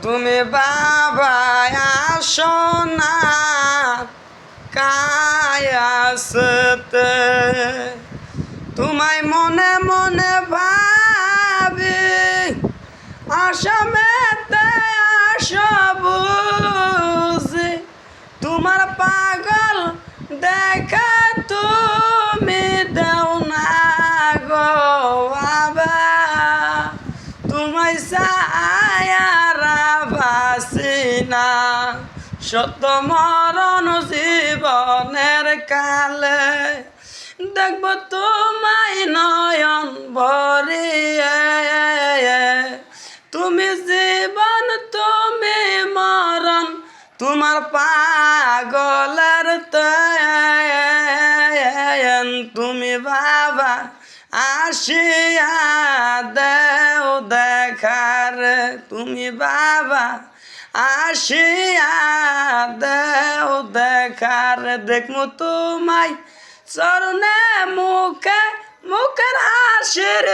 তুমি বাবা আসো না কায়াসতে, তোমায় মনে মনে ভাবি আসামেতে আসো বুঝি, তোমার পাগল দেখা তুমি দেও না গো বাবা, তোমায় সায়ারা বাসি না সত্য মরণ জীবনের কালে, দেখব তোমায় নয়ন ভরিয়ে, তুমি জীবন তুমি মরণ তোমার পাগলের তেন, তুমি বাবা আসিয়া দেও দেখার, তুমি বাবা আসিয়া দেও দেখার, দেখমু তোমায় চরণে মুখে মুখের হাসির